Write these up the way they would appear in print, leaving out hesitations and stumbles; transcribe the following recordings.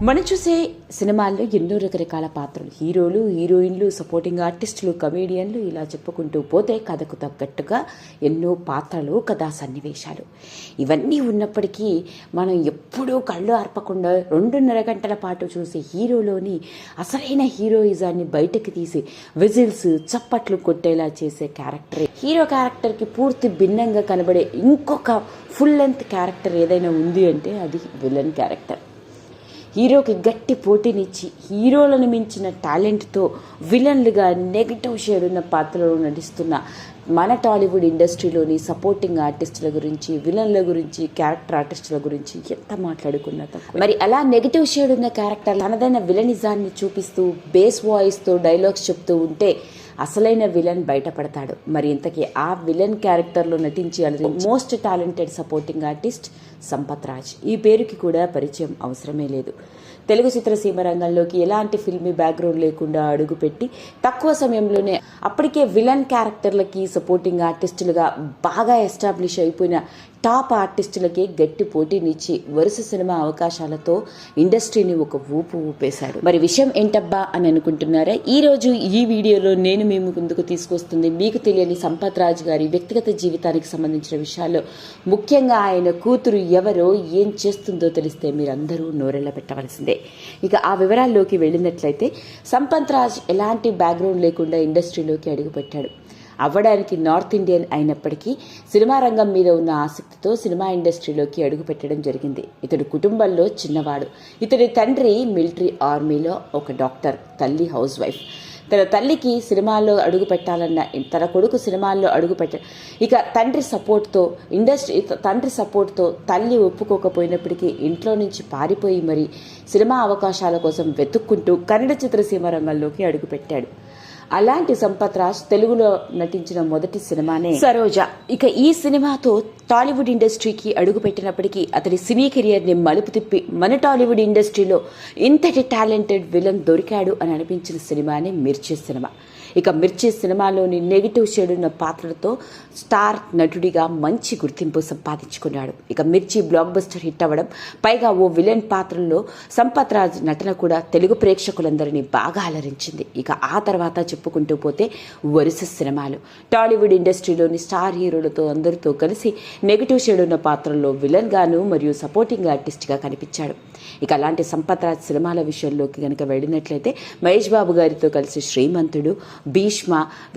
మనం చూసే సినిమాల్లో ఎన్నో రకరకాల పాత్రలు, హీరోలు, హీరోయిన్లు, సపోర్టింగ్ ఆర్టిస్టులు, కమేడియన్లు, ఇలా చెప్పుకుంటూ పోతే కథకు తగ్గట్టుగా ఎన్నో పాత్రలు, కథా సన్నివేశాలు ఇవన్నీ ఉన్నప్పటికీ మనం ఎప్పుడూ కళ్ళు ఆర్పకుండా 2.5 గంటల పాటు చూసే హీరోలోని అసలైన హీరోయిజాన్ని బయటకు తీసి విజిల్స్, చప్పట్లు కొట్టేలా చేసే క్యారెక్టర్, హీరో క్యారెక్టర్కి పూర్తి భిన్నంగా కనబడే ఇంకొక ఫుల్ లెంత్ క్యారెక్టర్ ఏదైనా ఉంది అంటే అది విలన్ క్యారెక్టర్. హీరోకి గట్టి పోటీనిచ్చి హీరోలను మించిన టాలెంట్తో విలన్లుగా నెగిటివ్ షేడ్ ఉన్న పాత్రలో నటిస్తున్న మన టాలీవుడ్ ఇండస్ట్రీలోని సపోర్టింగ్ ఆర్టిస్టుల గురించి, విలన్ల గురించి, క్యారెక్టర్ ఆర్టిస్టుల గురించి ఎంత మాట్లాడుకున్నా తక్కువ. మరి అలా నెగిటివ్ షేడ్ ఉన్న క్యారెక్టర్ తనదైన విలనిజాన్ని చూపిస్తూ బేస్ వాయిస్తో డైలాగ్స్ చెప్తూ ఉంటే అసలైన విలన్ బయటపడతాడు. మరి ఇంతకీ ఆ విలన్ క్యారెక్టర్లో నటించి most talented supporting artist Sampath Raj. ఈ పేరుకి కూడా పరిచయం అవసరమే లేదు. తెలుగు చిత్రసీమ రంగంలోకి ఎలాంటి ఫిల్మీ బ్యాక్గ్రౌండ్ లేకుండా అడుగుపెట్టి తక్కువ సమయంలోనే అప్పటికే విలన్ క్యారెక్టర్లకి సపోర్టింగ్ ఆర్టిస్టులుగా బాగా ఎస్టాబ్లిష్ అయిపోయిన టాప్ ఆర్టిస్టులకి గట్టి పోటీనిచ్చి వరుస సినిమా అవకాశాలతో ఇండస్ట్రీని ఒక ఊపు ఊపేశాడు. మరి విషయం ఏంటబ్బా అని అనుకుంటున్నారా? ఈ రోజు ఈ వీడియోలో నేను మీ ముందుకు తీసుకొస్తుంది మీకు తెలియని సంపత్ రాజ్ గారి వ్యక్తిగత జీవితానికి సంబంధించిన విషయాల్లో, ముఖ్యంగా ఆయన కూతురు ఎవరో, ఏం చేస్తుందో తెలిస్తే మీరందరూ నోరెళ్ళ పెట్టవలసిందే. ఇక ఆ వివరాల్లోకి వెళ్ళినట్లయితే, సంపత్ రాజ్ ఎలాంటి బ్యాక్గ్రౌండ్ లేకుండా ఇండస్ట్రీలోకి అడుగుపెట్టాడు. అవ్వడానికి నార్త్ ఇండియన్ అయినప్పటికీ సినిమా రంగం మీద ఉన్న ఆసక్తితో సినిమా ఇండస్ట్రీలోకి అడుగుపెట్టడం జరిగింది. ఇతడు కుటుంబంలో చిన్నవాడు. ఇతడి తండ్రి మిలిటరీ ఆర్మీలో ఒక డాక్టర్, తల్లి హౌస్ వైఫ్. తన తల్లికి సినిమాల్లో అడుగు పెట్టాలన్న, తన కొడుకు సినిమాల్లో ఇక తండ్రి సపోర్ట్తో తల్లి ఒప్పుకోకపోయినప్పటికీ ఇంట్లో నుంచి పారిపోయి మరి సినిమా అవకాశాల కోసం వెతుక్కుంటూ కన్నడ చిత్రసీమ రంగంలోకి అడుగుపెట్టాడు. అలాంటి సంపత్ రాజ్ తెలుగులో నటించిన మొదటి సినిమానే సరోజ. ఇక ఈ సినిమాతో టాలీవుడ్ ఇండస్ట్రీకి అడుగుపెట్టినప్పటికీ అతడి సినీ కెరియర్ని మలుపు తిప్పి మన టాలీవుడ్ ఇండస్ట్రీలో ఇంతటి టాలెంటెడ్ విలన్ దొరికాడు అని అనిపించిన సినిమానే మిర్చి సినిమా. ఇక మిర్చి సినిమాలోని నెగిటివ్ షేడ్ ఉన్న పాత్రలతో స్టార్ నటుడిగా మంచి గుర్తింపు సంపాదించుకున్నాడు. ఇక మిర్చి బ్లాక్ బస్టర్ హిట్ అవ్వడం, పైగా ఓ విలన్ పాత్రలో సంపత్ రాజ్ నటన కూడా తెలుగు ప్రేక్షకులందరినీ బాగా అలరించింది. ఇక ఆ తర్వాత చెప్పుకుంటూ పోతే వరుస సినిమాలు, టాలీవుడ్ ఇండస్ట్రీలోని స్టార్ హీరోలతో అందరితో కలిసి నెగిటివ్ షేడ్ ఉన్న పాత్రల్లో విలన్ గాను మరియు సపోర్టింగ్ ఆర్టిస్ట్గా కనిపించాడు. ఇక అలాంటి సంపత్ రాజ్ సినిమాల విషయంలోకి కనుక వెళ్ళినట్లయితే, మహేష్ బాబు గారితో కలిసి శ్రీమంతుడు, భీష్మ,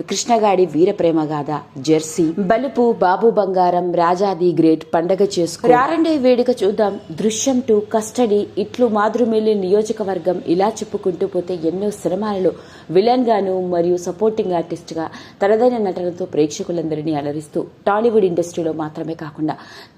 కృష్ణగాడి వీరప్రేమగాథ, జెర్సీ, బలుపు, బాబు బంగారం, రాజాది గ్రేట్, పండగ చేసుకో, రారండే వేడుక చూద్దాం, దృశ్యం 2, కస్టడీ, ఇట్లు మాధురిమిల్లి నియోజకవర్గం, ఇలా చెప్పుకుంటూ పోతే ఎన్నో సినిమాలలో విలన్ గాను మరియు సపోర్టింగ్ ఆర్టిస్ట్ గా తనదైన నటనతో ప్రేక్షకులందరినీ అలరిస్తూ టాలీవుడ్ ఇండస్ట్రీలో మాత్రమే కాకుండా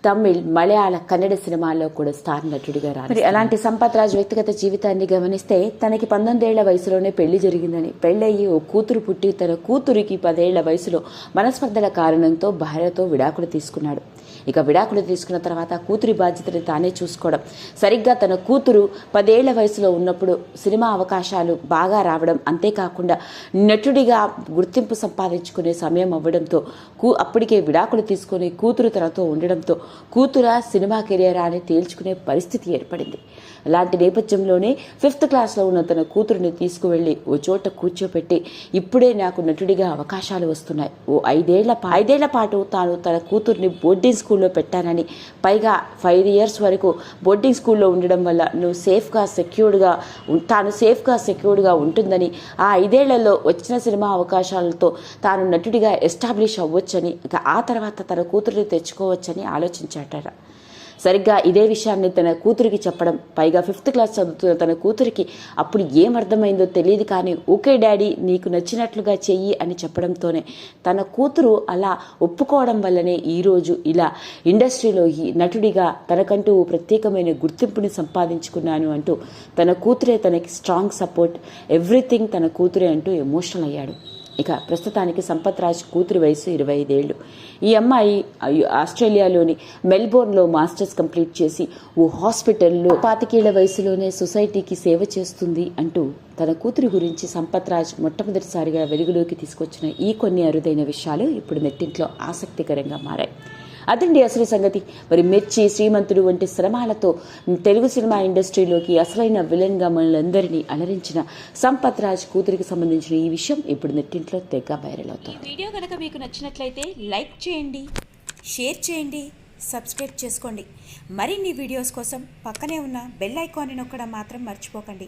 తమిళ్, మలయాళ, కన్నడ సినిమాల్లో కూడా స్టార్ నటుడిగా రాలి. అలాంటి సంపత్ రాజ్ వ్యక్తిగత జీవితాన్ని గమనిస్తే, తనకి 19 ఏళ్ల వయసులోనే పెళ్లి జరిగిందని, పెళ్లయ్యి ఓ కూతురు పుట్టి తన కూతురికి 10 ఏళ్ల వయసులో మనస్పర్ధల కారణంతో భార్యతో విడాకులు తీసుకున్నాడు. ఇక విడాకులు తీసుకున్న తర్వాత కూతురి బాధ్యతని తానే చూసుకోవడం, సరిగ్గా తన కూతురు 10 ఏళ్ల వయసులో ఉన్నప్పుడు సినిమా అవకాశాలు బాగా రావడం, అంతేకాకుండా నటుడిగా గుర్తింపు సంపాదించుకునే సమయం అవ్వడంతో అప్పటికే విడాకులు తీసుకుని కూతురు తనతో ఉండడంతో కూతురా సినిమా కెరియరా అని తేల్చుకునే పరిస్థితి ఏర్పడింది. అలాంటి నేపథ్యంలోనే 5th క్లాస్లో ఉన్న తన కూతురుని తీసుకువెళ్లి ఓ చోట కూర్చోపెట్టి, ఇప్పుడే నాకు నటుడిగా అవకాశాలు వస్తున్నాయి, ఓ 5 ఏళ్ల పాటు తాను తన కూతుర్ని బోర్డింగ్ స్కూల్లో పెట్టానని, పైగా 5 years వరకు బోర్డింగ్ స్కూల్లో ఉండడం వల్ల తాను సేఫ్గా సెక్యూర్డ్గా ఉంటుందని, ఆ 5 ఏళ్లలో వచ్చిన సినిమా అవకాశాలతో తాను నటుడిగా ఎస్టాబ్లిష్ అవ్వొచ్చని, ఇక ఆ తర్వాత తన కూతురిని తెచ్చుకోవచ్చని ఆలోచించాట. సరిగ్గా ఇదే విషయాన్ని తన కూతురికి చెప్పడం, పైగా 5th క్లాస్ చదువుతున్న తన కూతురికి అప్పుడు ఏమర్థమైందో తెలియదు కానీ, ఓకే డాడీ నీకు నచ్చినట్లుగా చెయ్యి అని చెప్పడంతోనే తన కూతురు అలా ఒప్పుకోవడం వల్లనే ఈరోజు ఇలా ఇండస్ట్రీలో నటుడిగా తనకంటూ ప్రత్యేకమైన గుర్తింపుని సంపాదించుకున్నాను అంటూ తన కూతురే తనకి స్ట్రాంగ్ సపోర్ట్, ఎవ్రీథింగ్ తన కూతురే అంటూ ఎమోషనల్ అయ్యాడు. ఇక ప్రస్తుతానికి సంపత్ రాజ్ కూతురి వయసు 25 ఏళ్లు. ఈ అమ్మాయి ఆస్ట్రేలియాలోని మెల్బోర్న్లో మాస్టర్స్ కంప్లీట్ చేసి ఓ హాస్పిటల్లో 25 ఏళ్ల వయసులోనే సొసైటీకి సేవ చేస్తుంది అంటూ తన కూతురి గురించి సంపత్ రాజ్ మొట్టమొదటిసారిగా వెలుగులోకి తీసుకొచ్చిన ఈ కొన్ని అరుదైన విషయాలు ఇప్పుడు నెట్టింట్లో ఆసక్తికరంగా మారాయి. అదండి అసలు సంగతి. మరి మిర్చి, శ్రీమంతుడు వంటి సినిమాలతో తెలుగు సినిమా ఇండస్ట్రీలోకి అసలైన విలన్గా మనలందరినీ అలరించిన సంపత్ రాజ్ కూతురికి సంబంధించిన ఈ విషయం ఇప్పుడు నెట్టింట్లో తెగ వైరల్ అవుతుంది. ఈ వీడియో కనుక మీకు నచ్చినట్లయితే లైక్ చేయండి, షేర్ చేయండి, సబ్స్క్రైబ్ చేసుకోండి. మరిన్ని వీడియోస్ కోసం పక్కనే ఉన్న బెల్ ఐకాన్ని నొక్కడం మాత్రం మర్చిపోకండి.